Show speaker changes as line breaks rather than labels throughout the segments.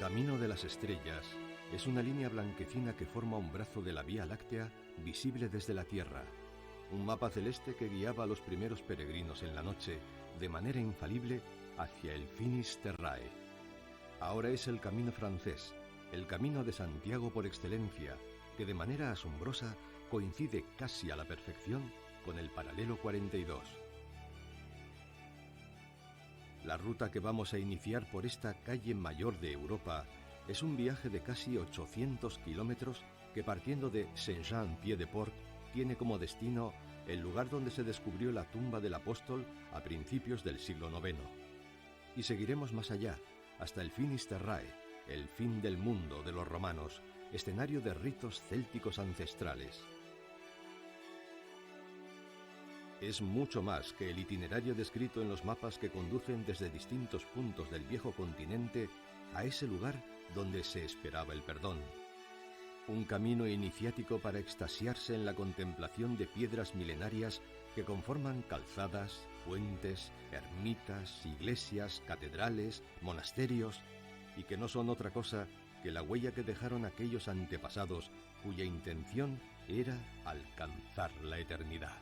Camino de las Estrellas es una línea blanquecina que forma un brazo de la Vía Láctea visible desde la Tierra. Un mapa celeste que guiaba a los primeros peregrinos en la noche, de manera infalible, hacia el Finis Terrae. Ahora es el camino francés, el camino de Santiago por excelencia, que de manera asombrosa coincide casi a la perfección con el paralelo 42. La ruta que vamos a iniciar por esta calle mayor de Europa es un viaje de casi 800 kilómetros que, partiendo de Saint-Jean-Pied-de-Port, tiene como destino el lugar donde se descubrió la tumba del apóstol a principios del siglo IX. Y seguiremos más allá, hasta el Finis Terrae, el fin del mundo de los romanos, escenario de ritos célticos ancestrales. Es mucho más que el itinerario descrito en los mapas que conducen desde distintos puntos del viejo continente a ese lugar donde se esperaba el perdón. Un camino iniciático para extasiarse en la contemplación de piedras milenarias que conforman calzadas, puentes, ermitas, iglesias, catedrales, monasterios, y que no son otra cosa que la huella que dejaron aquellos antepasados cuya intención era alcanzar la eternidad.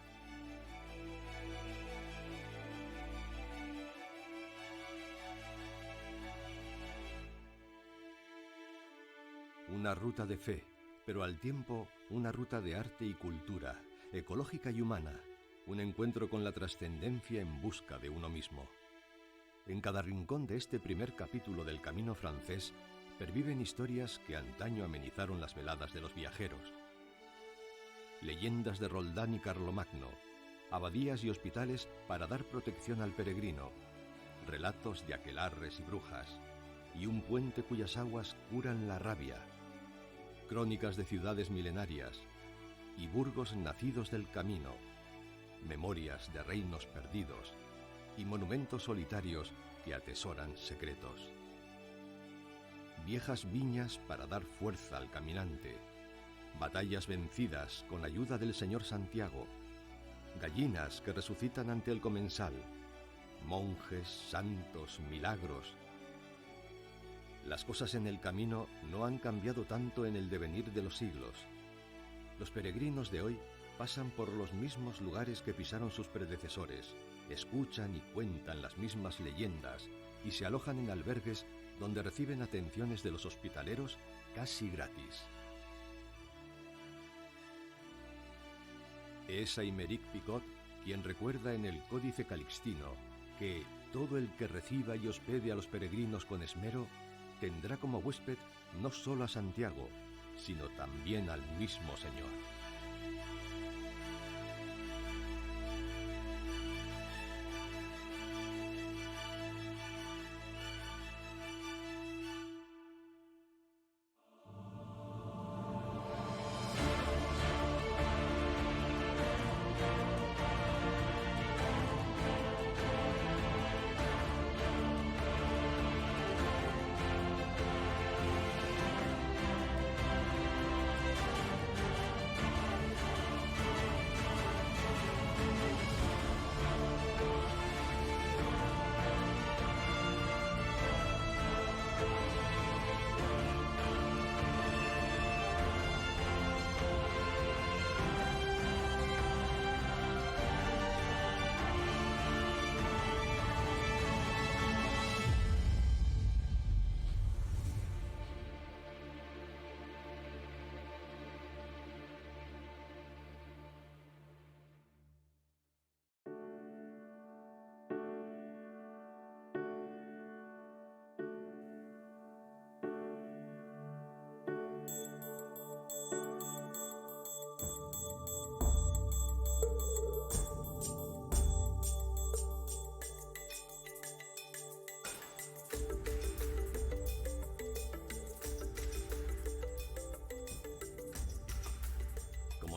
Una ruta de fe, pero al tiempo una ruta de arte y cultura, ecológica y humana, un encuentro con la trascendencia en busca de uno mismo. En cada rincón de este primer capítulo del Camino francés perviven historias que antaño amenizaron las veladas de los viajeros. Leyendas de Roldán y Carlomagno, abadías y hospitales para dar protección al peregrino, relatos de aquelarres y brujas, y un puente cuyas aguas curan la rabia, crónicas de ciudades milenarias y burgos nacidos del camino, memorias de reinos perdidos y monumentos solitarios que atesoran secretos. Viejas viñas para dar fuerza al caminante, batallas vencidas con ayuda del Señor Santiago, gallinas que resucitan ante el comensal, monjes, santos, milagros. Las cosas en el camino no han cambiado tanto en el devenir de los siglos. Los peregrinos de hoy pasan por los mismos lugares que pisaron sus predecesores, escuchan y cuentan las mismas leyendas y se alojan en albergues donde reciben atenciones de los hospitaleros casi gratis. Es Aymeric Picot quien recuerda en el Códice Calixtino que todo el que reciba y hospede a los peregrinos con esmero tendrá como huésped no solo a Santiago, sino también al mismo Señor.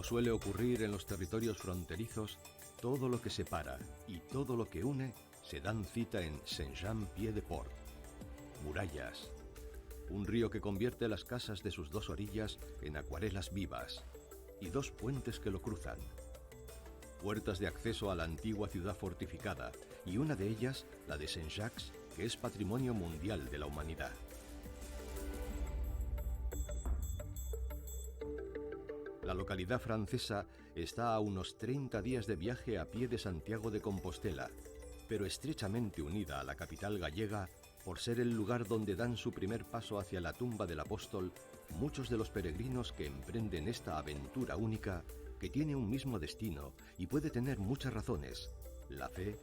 Suele ocurrir en los territorios fronterizos, todo lo que separa y todo lo que une se dan cita en Saint-Jean-Pied-de-Port. Murallas, un río que convierte las casas de sus dos orillas en acuarelas vivas, y dos puentes que lo cruzan. Puertas de acceso a la antigua ciudad fortificada, y una de ellas, la de Saint-Jacques, que es Patrimonio Mundial de la Humanidad. localidad francesa está a unos 30 días de viaje a pie de Santiago de Compostela, pero estrechamente unida a la capital gallega por ser el lugar donde dan su primer paso hacia la tumba del apóstol muchos de los peregrinos que emprenden esta aventura única que tiene un mismo destino y puede tener muchas razones: la fe,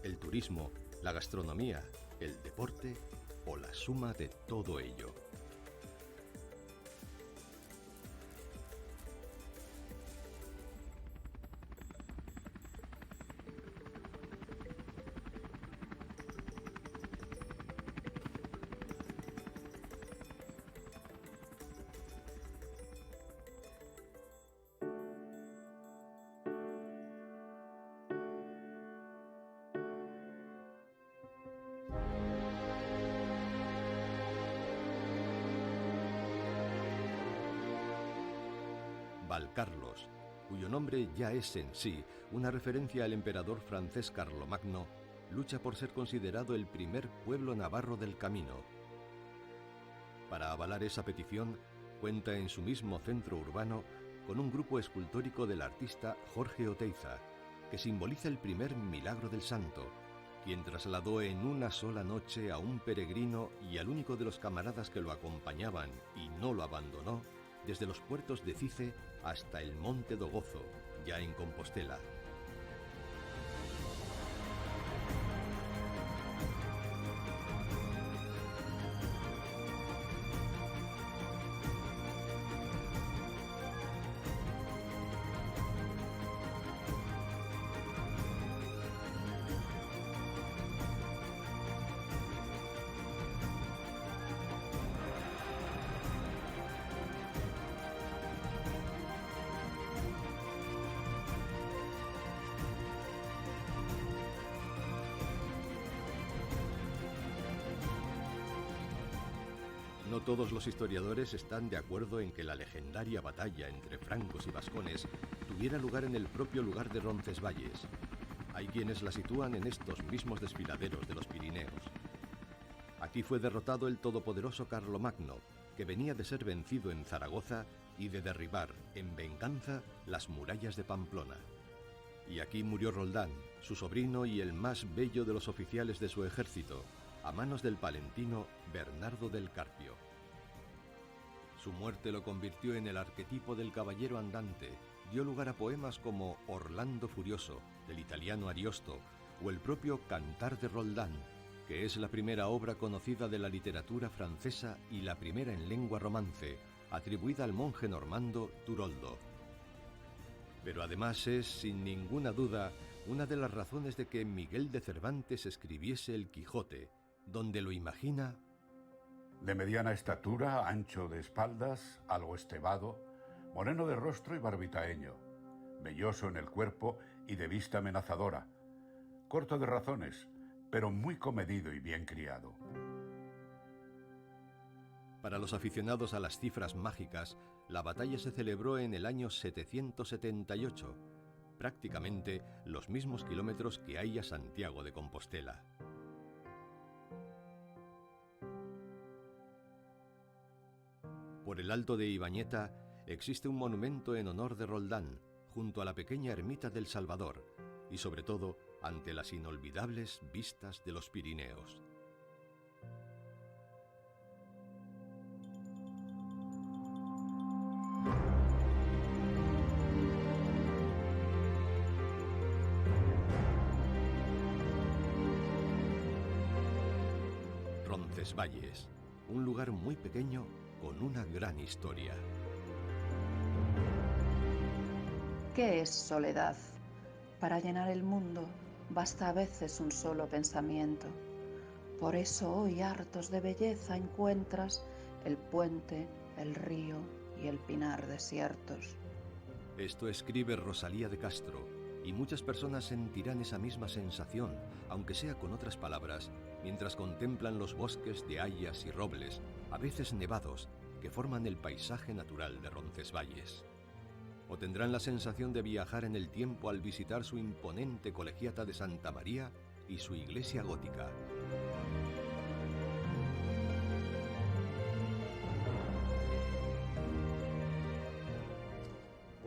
el turismo, la gastronomía, el deporte o la suma de todo ello. Valcarlos, cuyo nombre ya es en sí una referencia al emperador francés Carlomagno, lucha por ser considerado el primer pueblo navarro del camino. Para avalar esa petición, cuenta en su mismo centro urbano con un grupo escultórico del artista Jorge Oteiza, que simboliza el primer milagro del santo, quien trasladó en una sola noche a un peregrino y al único de los camaradas que lo acompañaban y no lo abandonó, desde los puertos de Cice hasta el Monte do Gozo, ya en Compostela. No todos los historiadores están de acuerdo en que la legendaria batalla entre francos y vascones tuviera lugar en el propio lugar de Roncesvalles. Hay quienes la sitúan en estos mismos desfiladeros de los Pirineos. Aquí fue derrotado el todopoderoso Carlomagno, que venía de ser vencido en Zaragoza y de derribar, en venganza, las murallas de Pamplona. Y aquí murió Roldán, su sobrino y el más bello de los oficiales de su ejército, a manos del palentino Bernardo del Carpio. Su muerte lo convirtió en el arquetipo del caballero andante, dio lugar a poemas como Orlando Furioso, del italiano Ariosto, o el propio Cantar de Roldán, que es la primera obra conocida de la literatura francesa y la primera en lengua romance, atribuida al monje normando Turoldo. Pero además es, sin ninguna duda, una de las razones de que Miguel de Cervantes escribiese El Quijote, donde lo imagina:
de mediana estatura, ancho de espaldas, algo estevado, moreno de rostro y barbitaeño, velloso en el cuerpo y de vista amenazadora, corto de razones, pero muy comedido y bien criado.
Para los aficionados a las cifras mágicas, la batalla se celebró en el año 778, prácticamente los mismos kilómetros que hay a Santiago de Compostela. Por el Alto de Ibañeta existe un monumento en honor de Roldán, junto a la pequeña ermita del Salvador, y sobre todo ante las inolvidables vistas de los Pirineos. Roncesvalles, un lugar muy pequeño con una gran historia.
¿Qué es soledad? Para llenar el mundo basta a veces un solo pensamiento. Por eso hoy, hartos de belleza, encuentras el puente, el río y el pinar desiertos.
Esto escribe Rosalía de Castro, y muchas personas sentirán esa misma sensación, aunque sea con otras palabras, mientras contemplan los bosques de hayas y robles, a veces nevados, que forman el paisaje natural de Roncesvalles. O tendrán la sensación de viajar en el tiempo al visitar su imponente colegiata de Santa María y su iglesia gótica.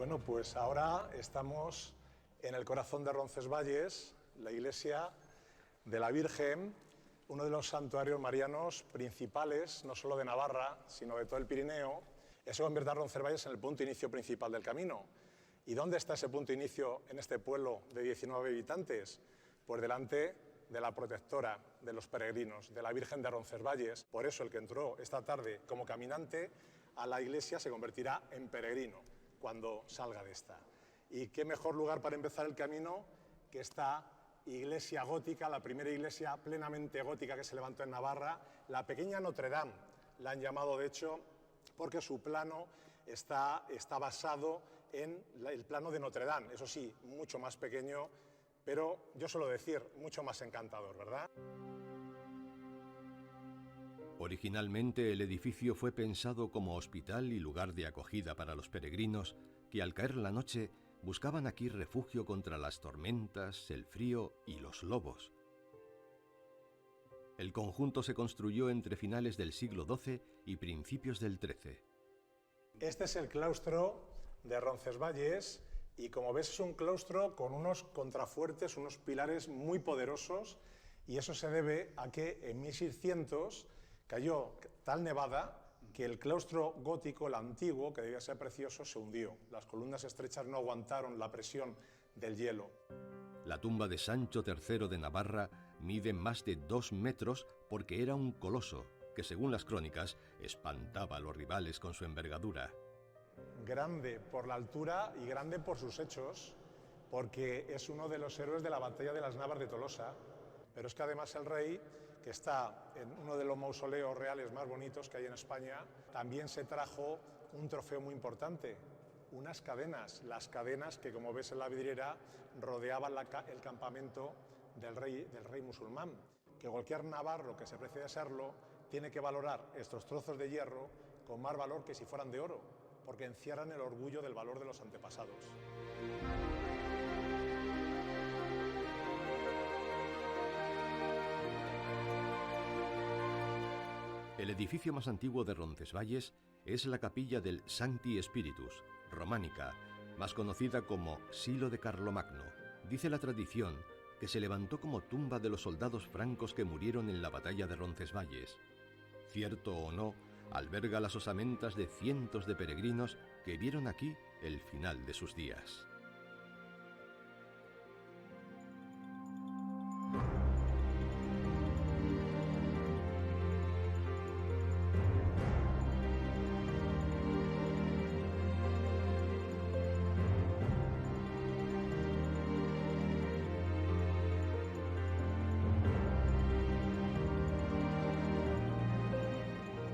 Bueno, pues ahora estamos en el corazón de Roncesvalles, la iglesia de la Virgen, uno de los santuarios marianos principales, no solo de Navarra, sino de todo el Pirineo. Eso convierte a Roncesvalles en el punto de inicio principal del camino. ¿Y dónde está ese punto de inicio en este pueblo de 19 habitantes? Pues delante de la protectora de los peregrinos, de la Virgen de Roncesvalles. Por eso el que entró esta tarde como caminante a la iglesia se convertirá en peregrino cuando salga de esta. Y qué mejor lugar para empezar el camino que esta iglesia gótica, la primera iglesia plenamente gótica que se levantó en Navarra, la pequeña Notre Dame, la han llamado de hecho porque su plano está basado en el plano de Notre Dame, eso sí, mucho más pequeño, pero yo suelo decir, mucho más encantador, ¿verdad?
Originalmente el edificio fue pensado como hospital y lugar de acogida para los peregrinos que al caer la noche buscaban aquí refugio contra las tormentas, el frío y los lobos. El conjunto se construyó entre finales del siglo XII y principios del XIII.
Este es el claustro de Roncesvalles y como ves es un claustro con unos contrafuertes, unos pilares muy poderosos, y eso se debe a que en 1600 cayó tal nevada que el claustro gótico, el antiguo, que debía ser precioso, se hundió. Las columnas estrechas no aguantaron la presión del hielo.
La tumba de Sancho III de Navarra mide más de 2 metros porque era un coloso que, según las crónicas, espantaba a los rivales con su envergadura.
Grande por la altura y grande por sus hechos, porque es uno de los héroes de la batalla de las Navas de Tolosa. Pero es que además el rey, que está en uno de los mausoleos reales más bonitos que hay en España, también se trajo un trofeo muy importante, unas cadenas, las cadenas que, como ves en la vidriera, rodeaban el campamento del rey musulmán, que cualquier navarro que se precie de serlo tiene que valorar estos trozos de hierro con más valor que si fueran de oro, porque encierran el orgullo del valor de los antepasados.
El edificio más antiguo de Roncesvalles es la capilla del Sancti Spiritus, románica, más conocida como Silo de Carlomagno. Dice la tradición que se levantó como tumba de los soldados francos que murieron en la batalla de Roncesvalles. Cierto o no, alberga las osamentas de cientos de peregrinos que vieron aquí el final de sus días.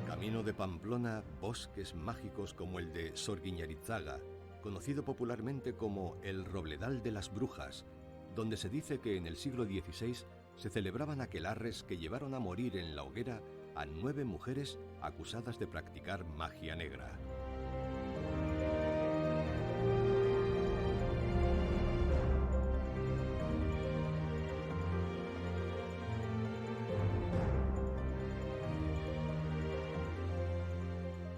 Camino de Pamplona, bosques mágicos como el de Sorguiñarizzaga, conocido popularmente como el Robledal de las Brujas, donde se dice que en el siglo XVI se celebraban aquelarres que llevaron a morir en la hoguera a 9 mujeres acusadas de practicar magia negra.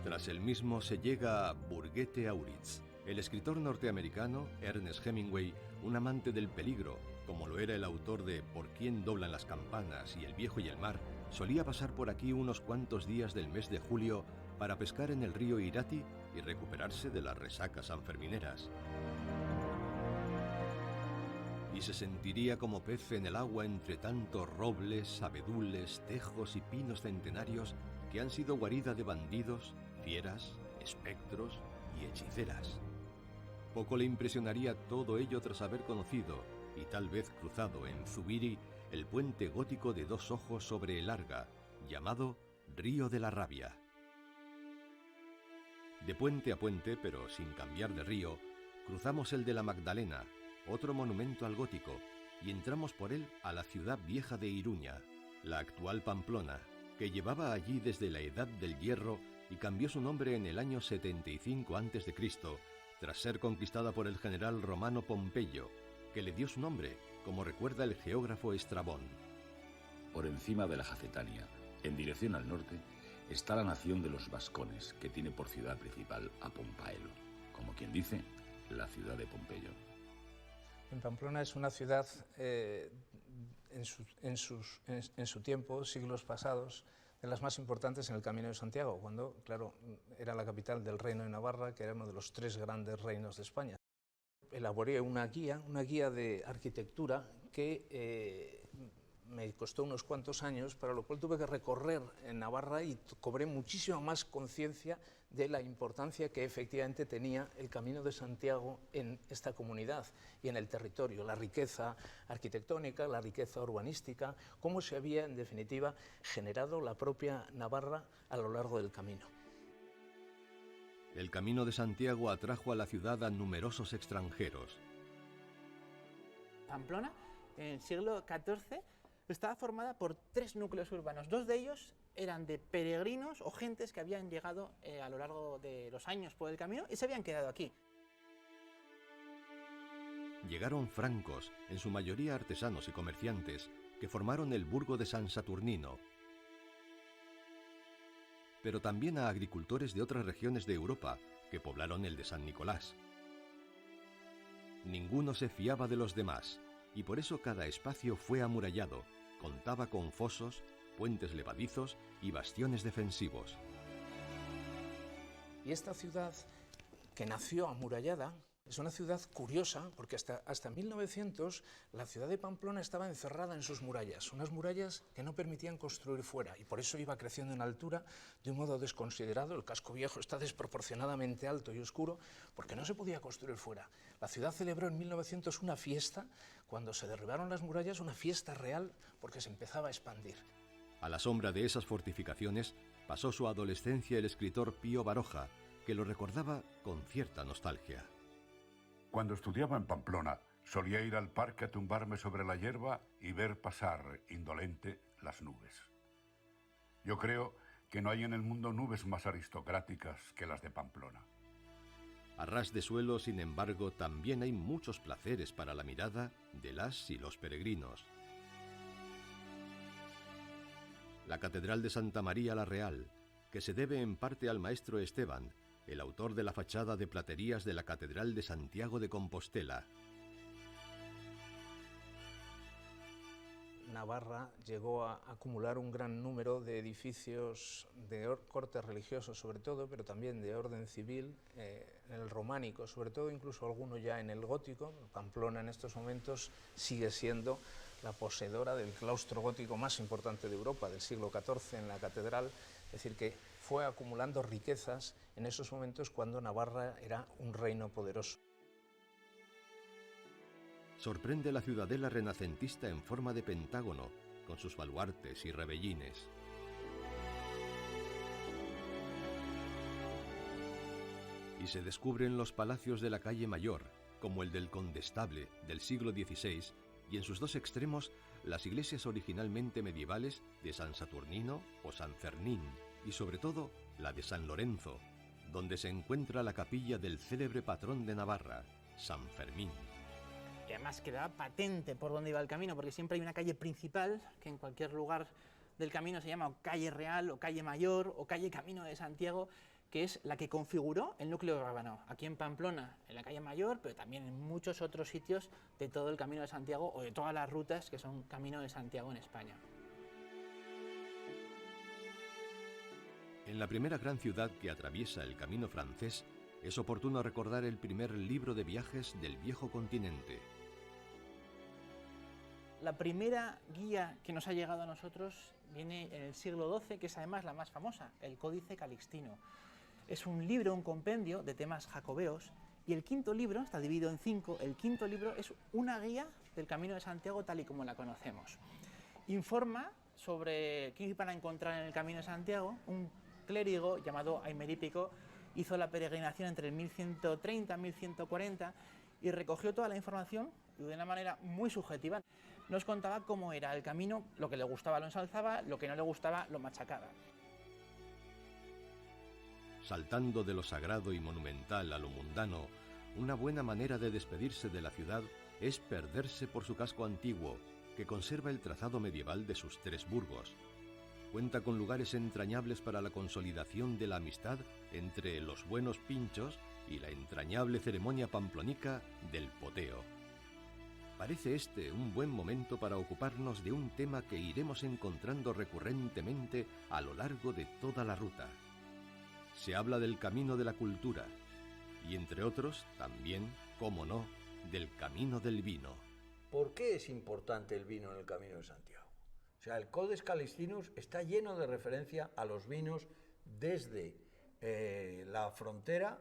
Tras el mismo se llega a Burguete Auritz. El escritor norteamericano Ernest Hemingway, un amante del peligro, como lo era el autor de Por quién doblan las campanas y El viejo y el mar, solía pasar por aquí unos cuantos días del mes de julio para pescar en el río Irati y recuperarse de las resacas sanfermineras. Y se sentiría como pez en el agua entre tantos robles, abedules, tejos y pinos centenarios que han sido guarida de bandidos, fieras, espectros y hechiceras. Poco le impresionaría todo ello tras haber conocido, y tal vez cruzado en Zubiri, el puente gótico de 2 ojos sobre el Arga, llamado Río de la Rabia. De puente a puente, pero sin cambiar de río, cruzamos el de la Magdalena, otro monumento al gótico, y entramos por él a la ciudad vieja de Iruña, la actual Pamplona, que llevaba allí desde la Edad del Hierro y cambió su nombre en el año 75 a.C., tras ser conquistada por el general romano Pompeyo, que le dio su nombre, como recuerda el geógrafo Estrabón.
Por encima de la Jacetania, en dirección al norte, está la nación de los vascones, que tiene por ciudad principal a Pompaelo. Como quien dice, la ciudad de Pompeyo.
En Pamplona es una ciudad en su tiempo, siglos pasados, de las más importantes en el Camino de Santiago, cuando, claro, era la capital del Reino de Navarra, que era uno de los 3 grandes reinos de España. Elaboré una guía de arquitectura que me costó unos cuantos años, para lo cual tuve que recorrer en Navarra y cobré muchísima más conciencia de la importancia que efectivamente tenía el Camino de Santiago en esta comunidad y en el territorio, la riqueza arquitectónica, la riqueza urbanística, cómo se había, en definitiva, generado la propia Navarra a lo largo del camino.
El Camino de Santiago atrajo a la ciudad a numerosos extranjeros.
Pamplona, en el siglo XIV, estaba formada por 3 núcleos urbanos. 2 de ellos eran de peregrinos o gentes que habían llegado a lo largo de los años por el camino y se habían quedado aquí.
Llegaron francos, en su mayoría artesanos y comerciantes, que formaron el burgo de San Saturnino, pero también a agricultores de otras regiones de Europa, que poblaron el de San Nicolás. Ninguno se fiaba de los demás, y por eso cada espacio fue amurallado, contaba con fosos, puentes levadizos y bastiones defensivos.
Y esta ciudad, que nació amurallada, es una ciudad curiosa, porque hasta 1900 la ciudad de Pamplona estaba encerrada en sus murallas, unas murallas que no permitían construir fuera, y por eso iba creciendo en altura de un modo desconsiderado. El casco viejo está desproporcionadamente alto y oscuro, porque no se podía construir fuera. La ciudad celebró en 1900 una fiesta, cuando se derribaron las murallas, una fiesta real, porque se empezaba a expandir.
A la sombra de esas fortificaciones pasó su adolescencia el escritor Pío Baroja, que lo recordaba con cierta nostalgia.
Cuando estudiaba en Pamplona, solía ir al parque a tumbarme sobre la hierba y ver pasar, indolente, las nubes. Yo creo que no hay en el mundo nubes más aristocráticas que las de Pamplona.
A ras de suelo, sin embargo, también hay muchos placeres para la mirada de las y los peregrinos. La Catedral de Santa María la Real, que se debe en parte al maestro Esteban, el autor de la fachada de platerías de la Catedral de Santiago de Compostela.
Navarra llegó a acumular un gran número de edificios de corte religioso sobre todo, pero también de orden civil, en el románico sobre todo, incluso alguno ya en el gótico. Pamplona en estos momentos sigue siendo la poseedora del claustro gótico más importante de Europa, del siglo XIV, en la catedral, es decir, que fue acumulando riquezas en esos momentos cuando Navarra era un reino poderoso.
Sorprende la ciudadela renacentista en forma de pentágono, con sus baluartes y rebellines. Y se descubren los palacios de la calle Mayor, como el del Condestable del siglo XVI, y en sus 2 extremos las iglesias originalmente medievales de San Saturnino o San Fermín, y sobre todo la de San Lorenzo, donde se encuentra la capilla del célebre patrón de Navarra, San Fermín.
Y además quedaba patente por dónde iba el camino, porque siempre hay una calle principal, que en cualquier lugar del camino se llama o calle Real, o calle Mayor, o calle Camino de Santiago, que es la que configuró el núcleo urbano. Aquí en Pamplona, en la calle Mayor, pero también en muchos otros sitios de todo el Camino de Santiago, o de todas las rutas que son Camino de Santiago en España.
En la primera gran ciudad que atraviesa el camino francés, es oportuno recordar el primer libro de viajes del viejo continente.
La primera guía que nos ha llegado a nosotros viene en el siglo XII, que es además la más famosa, el Códice Calixtino. Es un libro, un compendio de temas jacobeos, y el quinto libro, está dividido en 5, el quinto libro es una guía del Camino de Santiago tal y como la conocemos. Informa sobre qué iban a encontrar en el Camino de Santiago. Un clérigo llamado Aymerípico hizo la peregrinación entre el 1130 y 1140 y recogió toda la información de una manera muy subjetiva. Nos contaba cómo era el camino, lo que le gustaba lo ensalzaba, lo que no le gustaba lo machacaba.
Saltando de lo sagrado y monumental a lo mundano, una buena manera de despedirse de la ciudad es perderse por su casco antiguo, que conserva el trazado medieval de sus 3 burgos. Cuenta con lugares entrañables para la consolidación de la amistad entre los buenos pinchos y la entrañable ceremonia pamplonica del poteo. Parece este un buen momento para ocuparnos de un tema que iremos encontrando recurrentemente a lo largo de toda la ruta. Se habla del camino de la cultura y, entre otros, también, cómo no, del camino del vino.
¿Por qué es importante el vino en el Camino de Santiago? O sea, el Codex Calixtinus está lleno de referencia a los vinos desde la frontera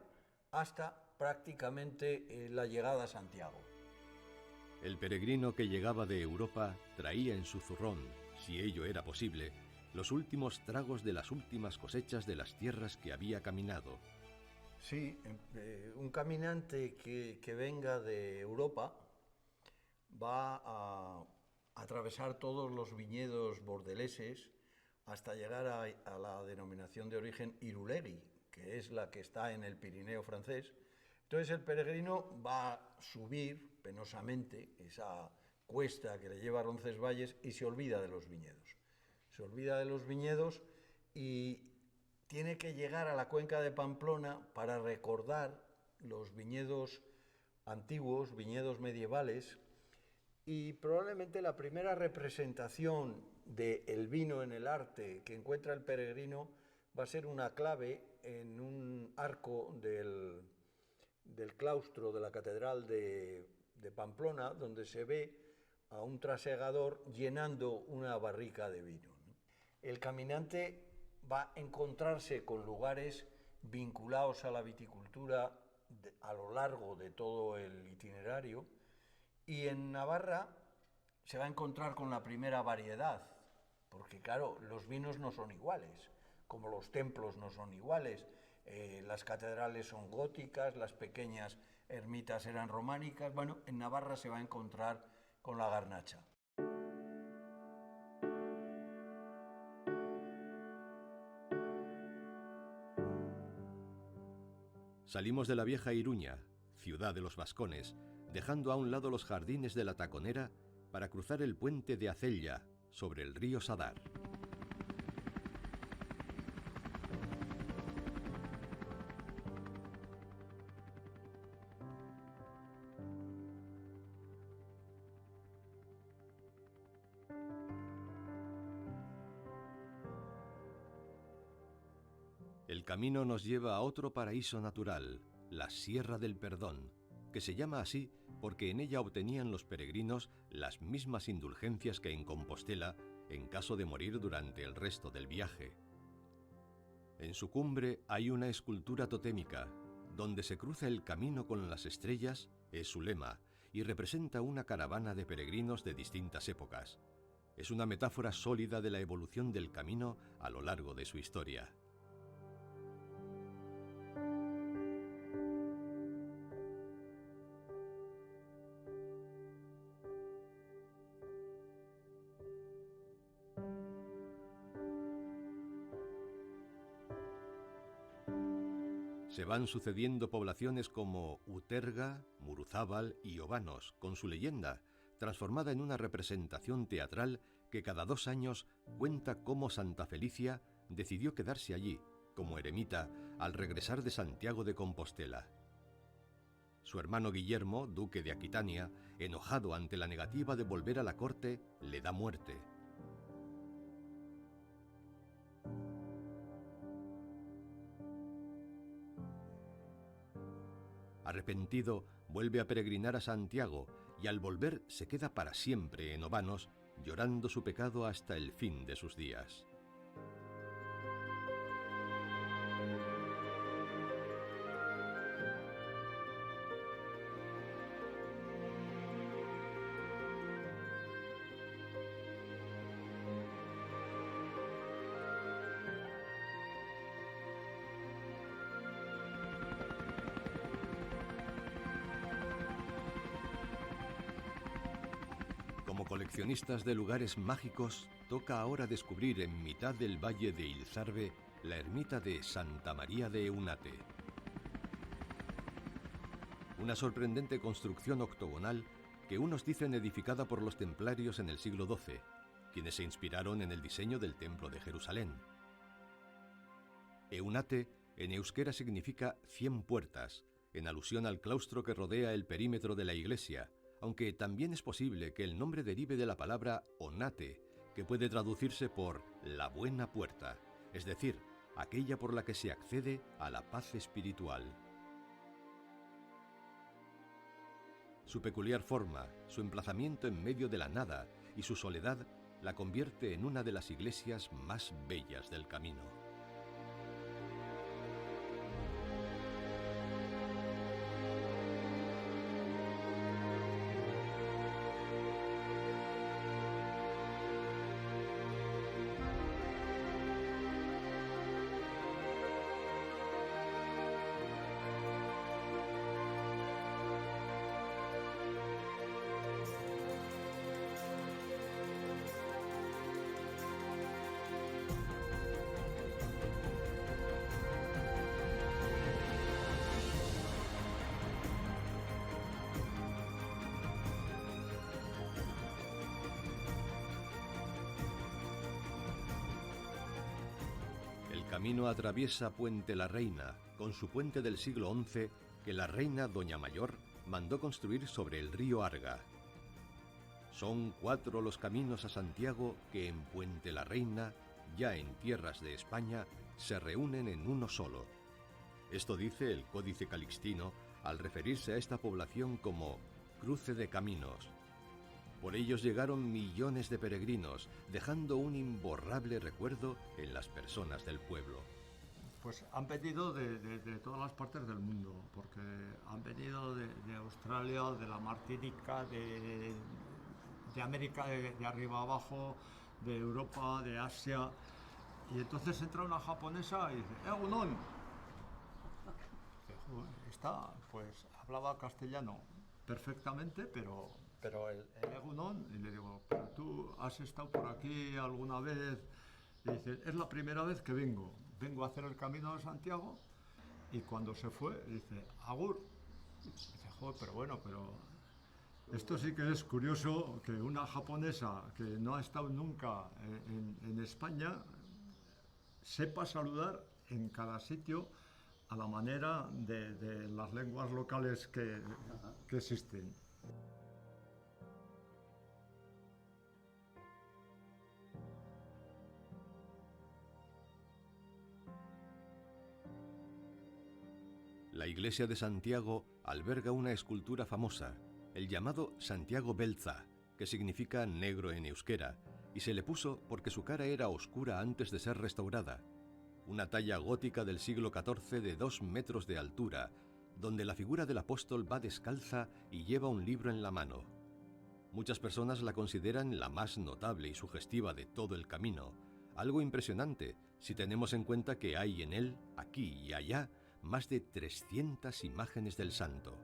hasta prácticamente la llegada a Santiago.
El peregrino que llegaba de Europa traía en su zurrón, si ello era posible, los últimos tragos de las últimas cosechas de las tierras que había caminado.
Sí, un caminante que venga de Europa va a atravesar todos los viñedos bordeleses hasta llegar a la denominación de origen Irulegui, que es la que está en el Pirineo francés. Entonces el peregrino va a subir penosamente esa cuesta que le lleva a Roncesvalles y se olvida de los viñedos. Se olvida de los viñedos y tiene que llegar a la cuenca de Pamplona para recordar los viñedos antiguos, viñedos medievales, y probablemente la primera representación del vino en el arte que encuentra el peregrino va a ser una clave en un arco del claustro de la Catedral de Pamplona, donde se ve a un trasegador llenando una barrica de vino. El caminante va a encontrarse con lugares vinculados a la viticultura a lo largo de todo el itinerario, y en Navarra se va a encontrar con la primera variedad, porque claro, los vinos no son iguales, como los templos no son iguales, las catedrales son góticas, las pequeñas ermitas eran románicas. Bueno, en Navarra se va a encontrar con la garnacha.
Salimos de la vieja Iruña, ciudad de los vascones, dejando a un lado los jardines de la Taconera para cruzar el puente de Acella sobre el río Sadar. El camino nos lleva a otro paraíso natural, la Sierra del Perdón, que se llama así porque en ella obtenían los peregrinos las mismas indulgencias que en Compostela en caso de morir durante el resto del viaje. En su cumbre hay una escultura totémica, donde se cruza el camino con las estrellas, es su lema, y representa una caravana de peregrinos de distintas épocas. Es una metáfora sólida de la evolución del camino a lo largo de su historia. Se van sucediendo poblaciones como Uterga, Muruzábal y Obanos, con su leyenda, transformada en una representación teatral que cada 2 años cuenta cómo Santa Felicia decidió quedarse allí, como eremita, al regresar de Santiago de Compostela. Su hermano Guillermo, duque de Aquitania, enojado ante la negativa de volver a la corte, le da muerte. Arrepentido, vuelve a peregrinar a Santiago y al volver se queda para siempre en Obanos, llorando su pecado hasta el fin de sus días. Como coleccionistas de lugares mágicos, toca ahora descubrir en mitad del valle de Ilzarbe la ermita de Santa María de Eunate. Una sorprendente construcción octogonal que unos dicen edificada por los templarios en el siglo XII, quienes se inspiraron en el diseño del Templo de Jerusalén. Eunate en euskera significa 100 puertas en alusión al claustro que rodea el perímetro de la iglesia, aunque también es posible que el nombre derive de la palabra onate, que puede traducirse por la buena puerta, es decir, aquella por la que se accede a la paz espiritual. Su peculiar forma, su emplazamiento en medio de la nada y su soledad la convierte en una de las iglesias más bellas del camino. El camino atraviesa Puente la Reina, con su puente del siglo XI que la reina Doña Mayor mandó construir sobre el río Arga. Son 4 los caminos a Santiago que en Puente la Reina, ya en tierras de España, se reúnen en uno solo. Esto dice el Códice Calixtino al referirse a esta población como cruce de caminos. Por ellos llegaron millones de peregrinos, dejando un imborrable recuerdo en las personas del pueblo.
Pues han venido de todas las partes del mundo, porque han venido de Australia, de la Martinica, de América, de arriba abajo, de Europa, de Asia. Y entonces entra una japonesa y dice, ¡Egunon! Esta, pues, hablaba castellano perfectamente, pero el Egunon, y le digo, ¿pero tú has estado por aquí alguna vez? Y dice, es la primera vez que vengo a hacer el Camino de Santiago. Y cuando se fue, dice, Agur. Dice, joder, pero bueno, esto sí que es curioso, que una japonesa que no ha estado nunca en España sepa saludar en cada sitio a la manera de las lenguas locales que existen.
La iglesia de Santiago alberga una escultura famosa, el llamado Santiago Beltza, que significa negro en euskera, y se le puso porque su cara era oscura antes de ser restaurada. Una talla gótica del siglo XIV de 2 metros de altura, donde la figura del apóstol va descalza y lleva un libro en la mano. Muchas personas la consideran la más notable y sugestiva de todo el camino, algo impresionante si tenemos en cuenta que hay en él, aquí y allá, más de 300 imágenes del santo.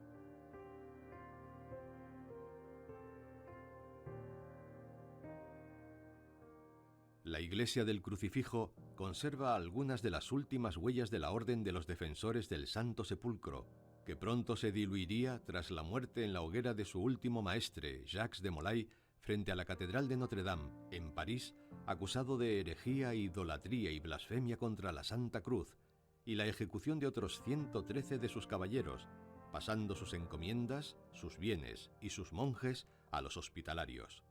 La iglesia del Crucifijo conserva algunas de las últimas huellas de la Orden de los Defensores del Santo Sepulcro, que pronto se diluiría tras la muerte en la hoguera de su último maestre, Jacques de Molay, frente a la Catedral de Notre Dame, en París, acusado de herejía, idolatría y blasfemia contra la Santa Cruz, y la ejecución de otros 113 de sus caballeros, pasando sus encomiendas, sus bienes y sus monjes a los hospitalarios.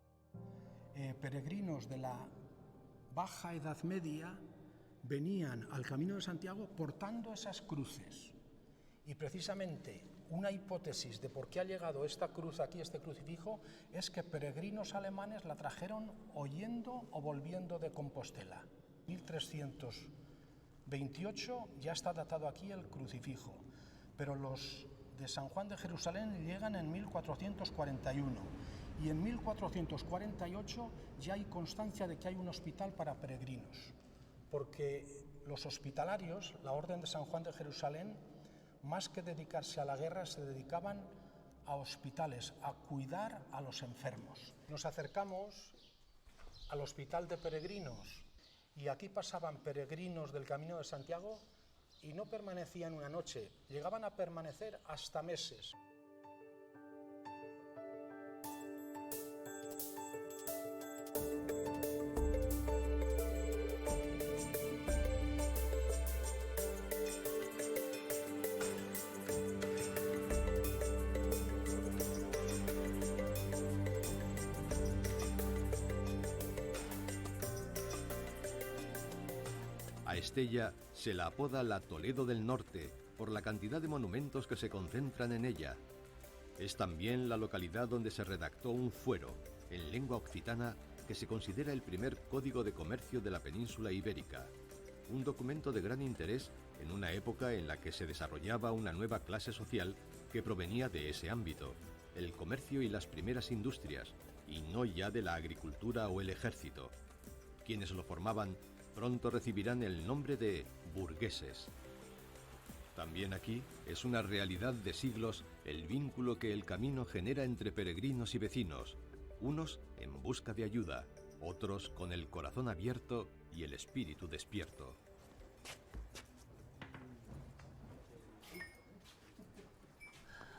Peregrinos de la Baja Edad Media venían al Camino de Santiago portando esas cruces. Y precisamente una hipótesis de por qué ha llegado esta cruz aquí, este crucifijo, es que peregrinos alemanes la trajeron oyendo o volviendo de Compostela. 1328 ya está datado aquí el crucifijo, pero los de San Juan de Jerusalén llegan en 1441 y en 1448 ya hay constancia de que hay un hospital para peregrinos, porque los hospitalarios, la Orden de San Juan de Jerusalén, más que dedicarse a la guerra, se dedicaban a hospitales, a cuidar a los enfermos. Nos acercamos al hospital de peregrinos y aquí pasaban peregrinos del Camino de Santiago y no permanecían una noche, llegaban a permanecer hasta meses.
A Estella se la apoda la Toledo del Norte por la cantidad de monumentos que se concentran en ella. Es también la localidad donde se redactó un fuero, en lengua occitana, que se considera el primer código de comercio de la península ibérica. Un documento de gran interés en una época en la que se desarrollaba una nueva clase social que provenía de ese ámbito, el comercio y las primeras industrias, y no ya de la agricultura o el ejército. Quienes lo formaban pronto recibirán el nombre de burgueses. También aquí es una realidad de siglos el vínculo que el camino genera entre peregrinos y vecinos, unos en busca de ayuda, otros con el corazón abierto y el espíritu despierto.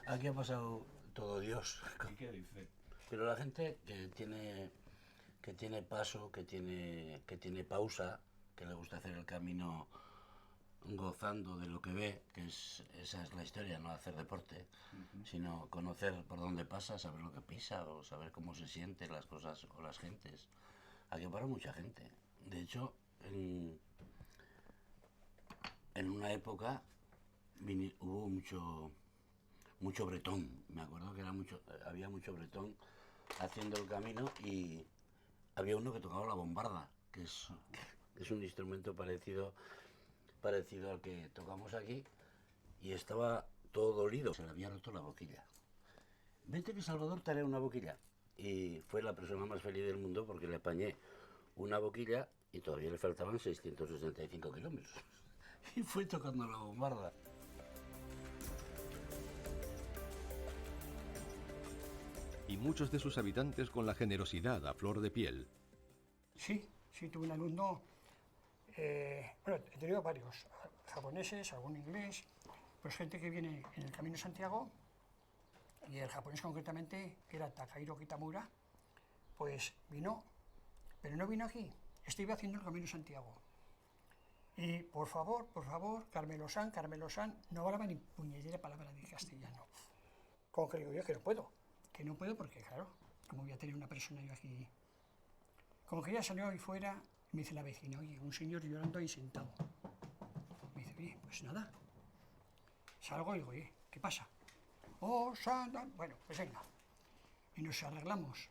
Aquí ha pasado todo Dios.
¿Y qué dice?
Pero la gente que tiene paso, que tiene pausa, que le gusta hacer el camino gozando de lo que ve, esa es la historia, no hacer deporte, sino conocer por dónde pasa, saber lo que pisa o saber cómo se sienten las cosas o las gentes. Aquí para mucha gente. De hecho, en una época hubo mucho bretón. Me acuerdo que había mucho bretón haciendo el camino y había uno que tocaba la bombarda, que es un instrumento parecido al que tocamos aquí, y estaba todo dolido, se le había roto la boquilla. Vente que Salvador te haré una boquilla. Y fue la persona más feliz del mundo porque le apañé una boquilla y todavía le faltaban 665 kilómetros. Y fue tocando la bombarda.
Y muchos de sus habitantes con la generosidad a flor de piel.
Sí, tuve un alumno, bueno, he tenido varios, japoneses, algún inglés, pues gente que viene en el Camino de Santiago, y el japonés concretamente, que era Takahiro Kitamura, pues vino, pero no vino aquí, iba haciendo el Camino de Santiago. Y por favor, Carmelo-san, no hablaba ni puñetera palabra de castellano. Como que digo yo que no puedo porque, claro, como voy a tener una persona yo aquí. Como que ya salió ahí fuera, me dice la vecina, oye, un señor llorando ahí sentado. Me dice, oye, pues nada. Salgo y digo, oye, ¿qué pasa? Oh, santa. Bueno, pues venga. Y nos arreglamos.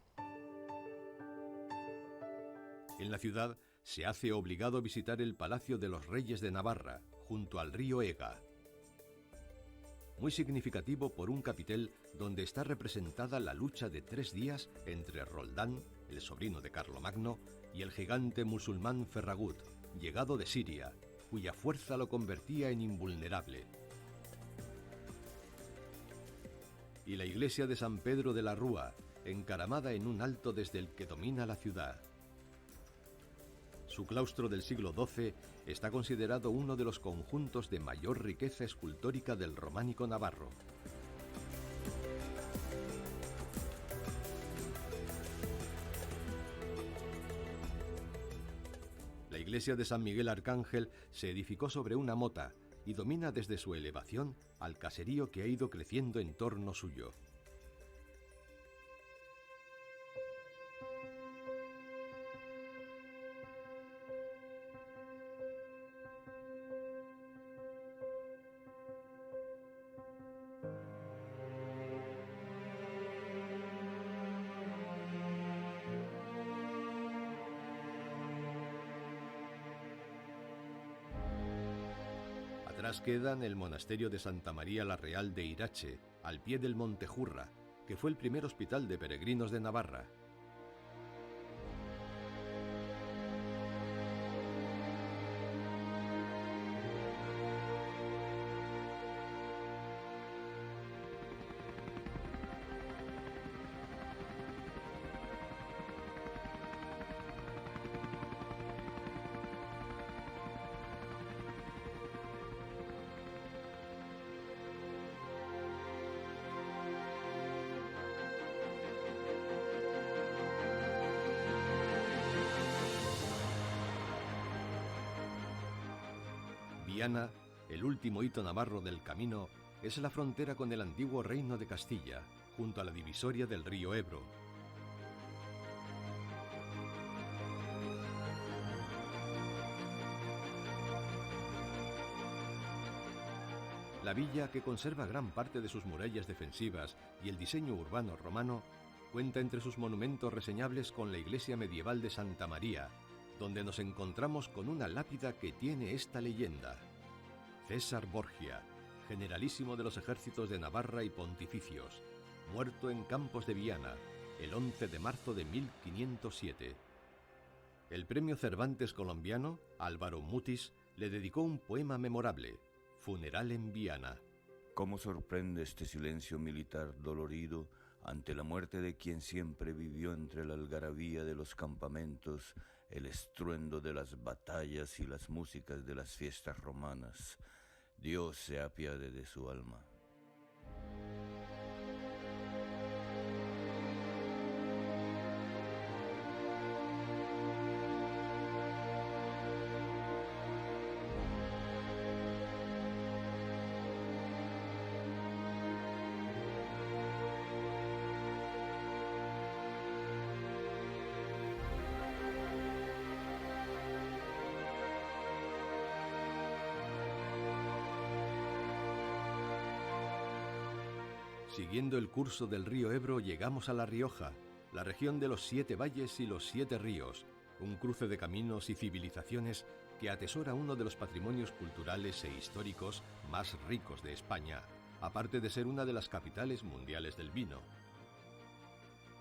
En la ciudad se hace obligado visitar el Palacio de los Reyes de Navarra, junto al río Ega. Muy significativo por un capitel donde está representada la lucha de 3 días entre Roldán, el sobrino de Carlomagno, y el gigante musulmán Ferragut, llegado de Siria, cuya fuerza lo convertía en invulnerable. Y la iglesia de San Pedro de la Rúa, encaramada en un alto desde el que domina la ciudad. Su claustro del siglo XII está considerado uno de los conjuntos de mayor riqueza escultórica del románico navarro. La iglesia de San Miguel Arcángel se edificó sobre una mota y domina desde su elevación al caserío que ha ido creciendo en torno suyo. Atrás quedan el monasterio de Santa María la Real de Irache, al pie del Monte Jurra, que fue el primer hospital de peregrinos de Navarra. Viana, el último hito navarro del camino, es la frontera con el antiguo reino de Castilla, junto a la divisoria del río Ebro. La villa, que conserva gran parte de sus murallas defensivas y el diseño urbano romano, cuenta entre sus monumentos reseñables con la iglesia medieval de Santa María, donde nos encontramos con una lápida que tiene esta leyenda: César Borgia, generalísimo de los ejércitos de Navarra y pontificios, muerto en Campos de Viana, el 11 de marzo de 1507. El premio Cervantes colombiano, Álvaro Mutis, le dedicó un poema memorable, Funeral en Viana.
¿Cómo sorprende este silencio militar dolorido ante la muerte de quien siempre vivió entre la algarabía de los campamentos, el estruendo de las batallas y las músicas de las fiestas romanas? Dios se apiade de su alma.
Siguiendo el curso del río Ebro llegamos a La Rioja, la región de los 7 valles y los 7 ríos, un cruce de caminos y civilizaciones que atesora uno de los patrimonios culturales e históricos más ricos de España, aparte de ser una de las capitales mundiales del vino.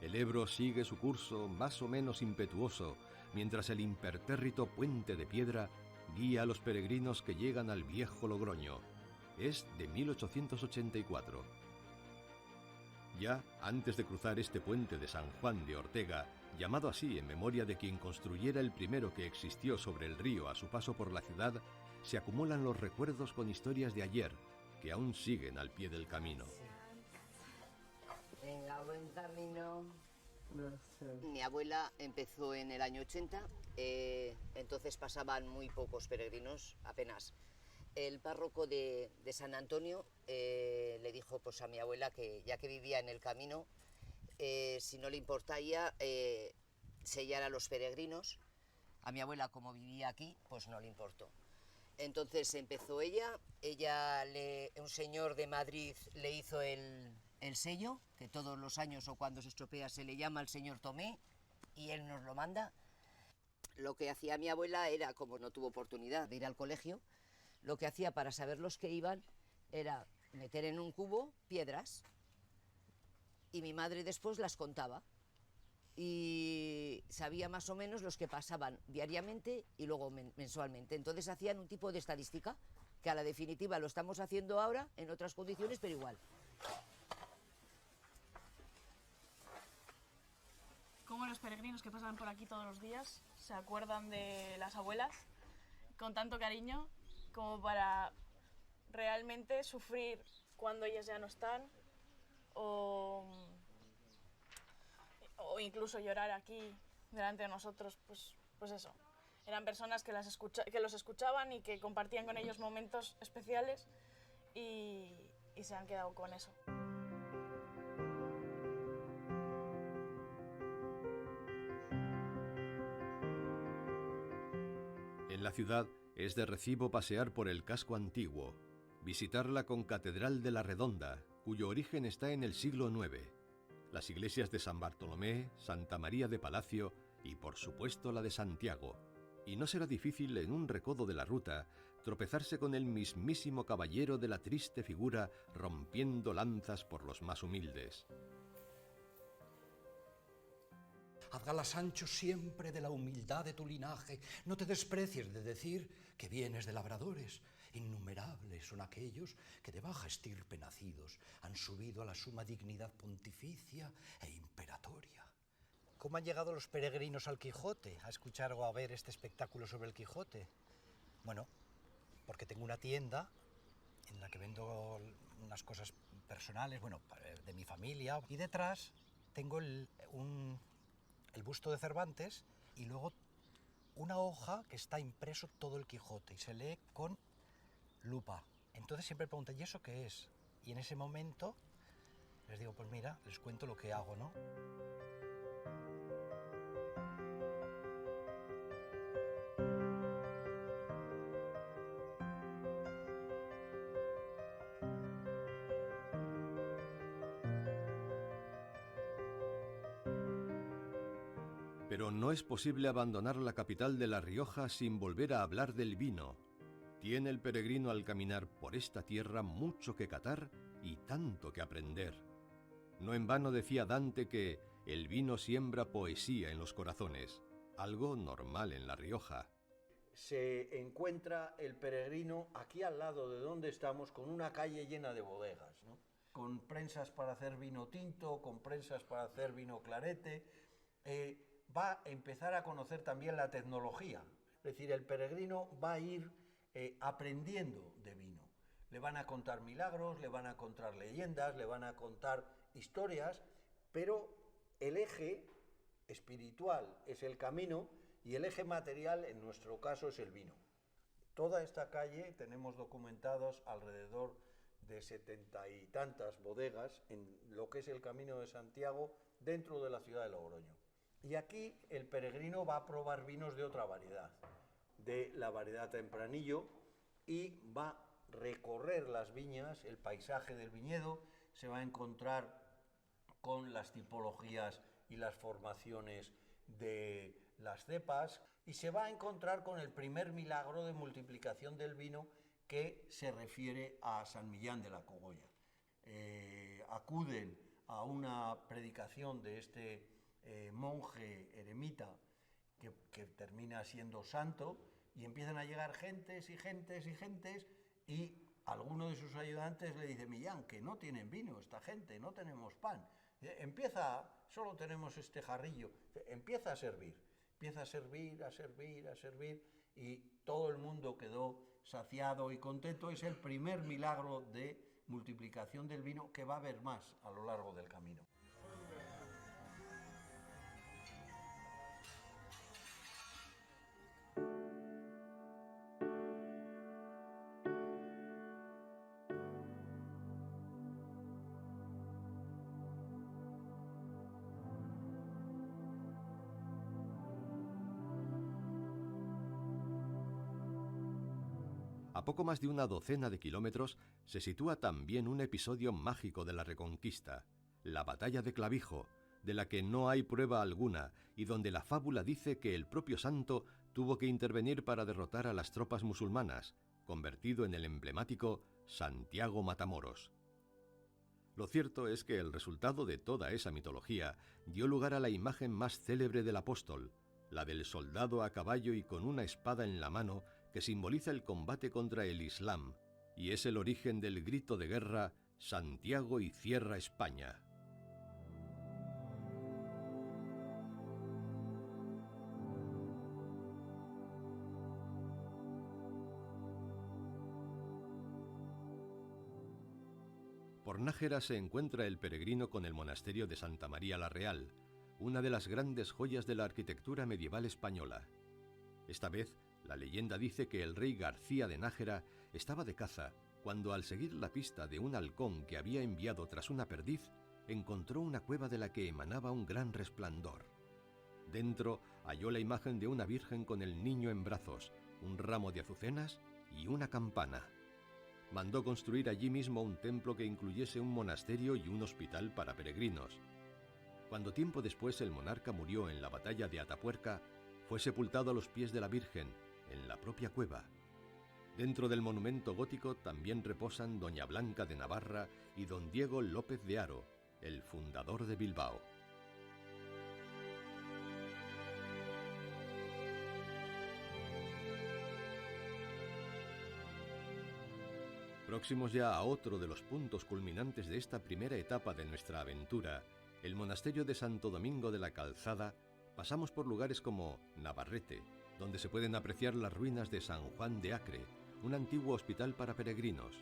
El Ebro sigue su curso más o menos impetuoso, mientras el impertérrito puente de piedra guía a los peregrinos que llegan al viejo Logroño. Es de 1884. Ya antes de cruzar este puente de San Juan de Ortega, llamado así en memoria de quien construyera el primero que existió sobre el río a su paso por la ciudad, se acumulan los recuerdos con historias de ayer, que aún siguen al pie del camino.
Venga, buen camino. Mi abuela empezó en el año 80, entonces pasaban muy pocos peregrinos, apenas. El párroco de San Antonio le dijo pues, a mi abuela que ya que vivía en el camino, si no le importaría sellar a los peregrinos. A mi abuela, como vivía aquí, pues no le importó. Entonces empezó ella, un señor de Madrid le hizo el sello, que todos los años o cuando se estropea se le llama al señor Tomé, y él nos lo manda. Lo que hacía mi abuela era, como no tuvo oportunidad de ir al colegio, lo que hacía para saber los que iban era meter en un cubo piedras y mi madre después las contaba y sabía más o menos los que pasaban diariamente y luego mensualmente. Entonces hacían un tipo de estadística que a la definitiva lo estamos haciendo ahora en otras condiciones, pero igual.
¿Cómo los peregrinos que pasan por aquí todos los días se acuerdan de las abuelas con tanto cariño como para realmente sufrir cuando ellas ya no están o incluso llorar aquí delante de nosotros? Pues eso, eran personas que los escuchaban y que compartían con ellos momentos especiales y se han quedado con eso.
En la ciudad es de recibo pasear por el casco antiguo, visitar la concatedral de la Redonda, cuyo origen está en el siglo IX, las iglesias de San Bartolomé, Santa María de Palacio y por supuesto la de Santiago. Y no será difícil en un recodo de la ruta tropezarse con el mismísimo caballero de la triste figura rompiendo lanzas por los más humildes.
Haz gala, Sancho, siempre de la humildad de tu linaje. No te desprecies de decir que vienes de labradores. Innumerables son aquellos que de baja estirpe nacidos han subido a la suma dignidad pontificia e imperatoria.
¿Cómo han llegado los peregrinos al Quijote a escuchar o a ver este espectáculo sobre el Quijote? Bueno, porque tengo una tienda en la que vendo unas cosas personales, bueno, de mi familia, y detrás tengo el busto de Cervantes y luego una hoja que está impreso todo el Quijote y se lee con lupa. Entonces siempre preguntan, ¿y eso qué es? Y en ese momento les digo, pues mira, les cuento lo que hago, ¿no?
Pero no es posible abandonar la capital de La Rioja sin volver a hablar del vino. Tiene el peregrino al caminar por esta tierra mucho que catar y tanto que aprender. No en vano decía Dante que el vino siembra poesía en los corazones, algo normal en La Rioja.
Se encuentra el peregrino aquí al lado de donde estamos con una calle llena de bodegas, ¿no? Con prensas para hacer vino tinto, con prensas para hacer vino clarete. Va a empezar a conocer también la tecnología. Es decir, el peregrino va a ir aprendiendo de vino. Le van a contar milagros, le van a contar leyendas, le van a contar historias, pero el eje espiritual es el camino y el eje material, en nuestro caso, es el vino. Toda esta calle tenemos documentados alrededor de 70 y tantas bodegas en lo que es el Camino de Santiago dentro de la ciudad de Logroño. Y aquí el peregrino va a probar vinos de otra variedad, de la variedad Tempranillo, y va a recorrer las viñas, el paisaje del viñedo, se va a encontrar con las tipologías y las formaciones de las cepas, y se va a encontrar con el primer milagro de multiplicación del vino que se refiere a San Millán de la Cogolla. Acuden a una predicación de este monje eremita que termina siendo santo, y empiezan a llegar gentes y gentes y gentes, y alguno de sus ayudantes le dice: Millán, que no tienen vino esta gente, no tenemos pan. Solo tenemos este jarrillo. Empieza a servir, y todo el mundo quedó saciado y contento. Es el primer milagro de multiplicación del vino, que va a haber más a lo largo del camino.
A poco más de una docena de kilómetros se sitúa también un episodio mágico de la Reconquista, la Batalla de Clavijo, de la que no hay prueba alguna y donde la fábula dice que el propio santo tuvo que intervenir para derrotar a las tropas musulmanas, convertido en el emblemático Santiago Matamoros. Lo cierto es que el resultado de toda esa mitología dio lugar a la imagen más célebre del apóstol, la del soldado a caballo y con una espada en la mano, que simboliza el combate contra el Islam, y es el origen del grito de guerra «Santiago y cierra España». Por Nájera se encuentra el peregrino con el monasterio de Santa María la Real, una de las grandes joyas de la arquitectura medieval española. Esta vez, la leyenda dice que el rey García de Nájera estaba de caza cuando, al seguir la pista de un halcón que había enviado tras una perdiz, encontró una cueva de la que emanaba un gran resplandor. Dentro halló la imagen de una virgen con el niño en brazos, un ramo de azucenas y una campana. Mandó construir allí mismo un templo que incluyese un monasterio y un hospital para peregrinos. Cuando tiempo después el monarca murió en la batalla de Atapuerca, fue sepultado a los pies de la Virgen, en la propia cueva. Dentro del monumento gótico también reposan Doña Blanca de Navarra y don Diego López de Haro, el fundador de Bilbao. Próximos ya a otro de los puntos culminantes de esta primera etapa de nuestra aventura, el monasterio de Santo Domingo de la Calzada, pasamos por lugares como Navarrete, donde se pueden apreciar las ruinas de San Juan de Acre, un antiguo hospital para peregrinos.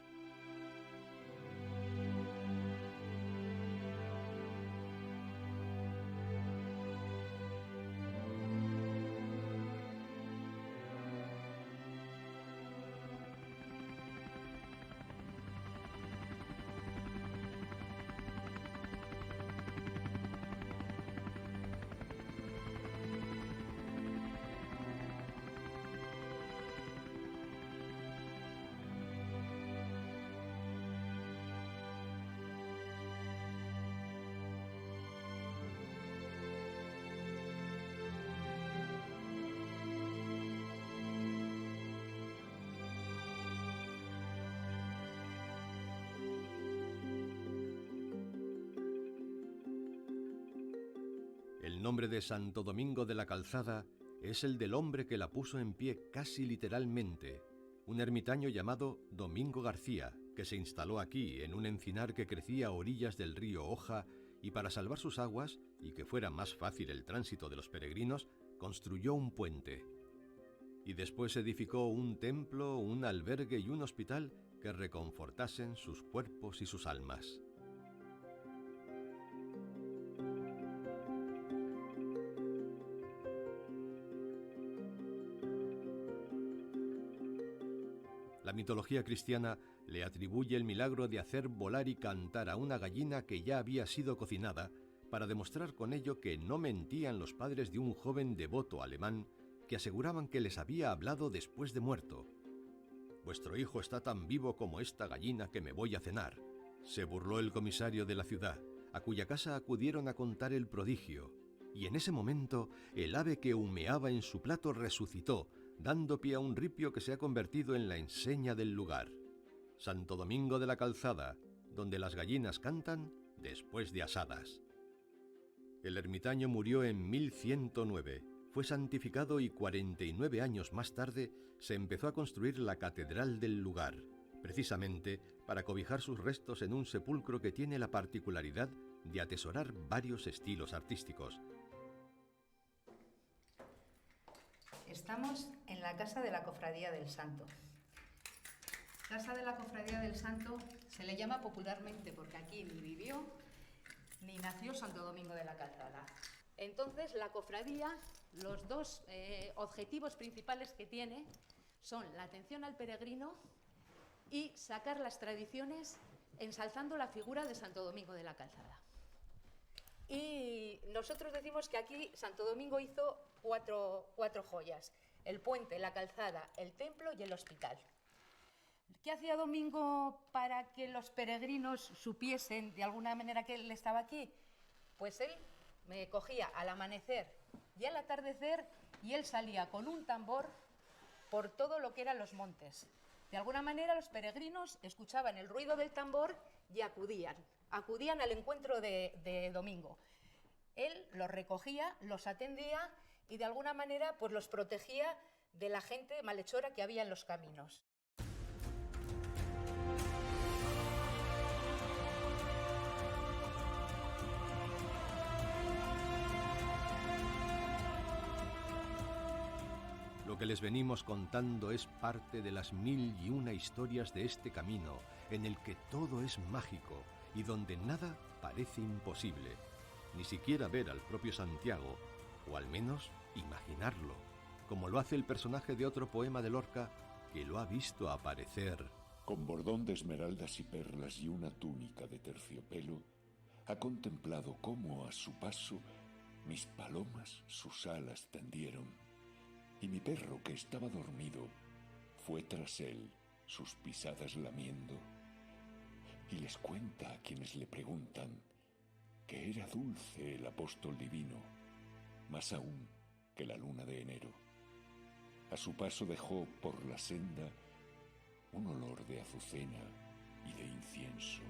nombre de Santo Domingo de la Calzada es el del hombre que la puso en pie casi literalmente, un ermitaño llamado Domingo García, que se instaló aquí en un encinar que crecía a orillas del río Oja, y para salvar sus aguas y que fuera más fácil el tránsito de los peregrinos, construyó un puente. Y después edificó un templo, un albergue y un hospital que reconfortasen sus cuerpos y sus almas. La mitología cristiana le atribuye el milagro de hacer volar y cantar a una gallina que ya había sido cocinada, para demostrar con ello que no mentían los padres de un joven devoto alemán que aseguraban que les había hablado después de muerto. «Vuestro hijo está tan vivo como esta gallina que me voy a cenar», se burló el comisario de la ciudad, a cuya casa acudieron a contar el prodigio, y en ese momento el ave que humeaba en su plato resucitó, dando pie a un ripio que se ha convertido en la enseña del lugar. Santo Domingo de la Calzada, donde las gallinas cantan después de asadas. El ermitaño murió en 1109, fue santificado y 49 años más tarde se empezó a construir la catedral del lugar, precisamente para cobijar sus restos en un sepulcro que tiene la particularidad de atesorar varios estilos artísticos.
Estamos en la Casa de la Cofradía del Santo. Casa de la Cofradía del Santo se le llama popularmente porque aquí ni vivió ni nació Santo Domingo de la Calzada. Entonces, la cofradía, los dos objetivos principales que tiene son la atención al peregrino y sacar las tradiciones ensalzando la figura de Santo Domingo de la Calzada. Y nosotros decimos que aquí Santo Domingo hizo cuatro joyas: el puente, la calzada, el templo y el hospital. ¿Qué hacía Domingo para que los peregrinos supiesen de alguna manera que él estaba aquí? Pues él me cogía al amanecer y al atardecer y él salía con un tambor por todo lo que eran los montes. De alguna manera los peregrinos escuchaban el ruido del tambor y acudían al encuentro de Domingo. Él los recogía, los atendía y de alguna manera pues los protegía de la gente malhechora que había en los caminos.
Lo que les venimos contando es parte de las 1001 historias de este camino, en el que todo es mágico y donde nada parece imposible, ni siquiera ver al propio Santiago, o al menos imaginarlo, como lo hace el personaje de otro poema de Lorca que lo ha visto aparecer.
Con bordón de esmeraldas y perlas y una túnica de terciopelo, ha contemplado cómo a su paso mis palomas sus alas tendieron, y mi perro, que estaba dormido, fue tras él sus pisadas lamiendo, y les cuenta a quienes le preguntan que era dulce el apóstol divino, más aún que la luna de enero. A su paso dejó por la senda un olor de azucena y de incienso.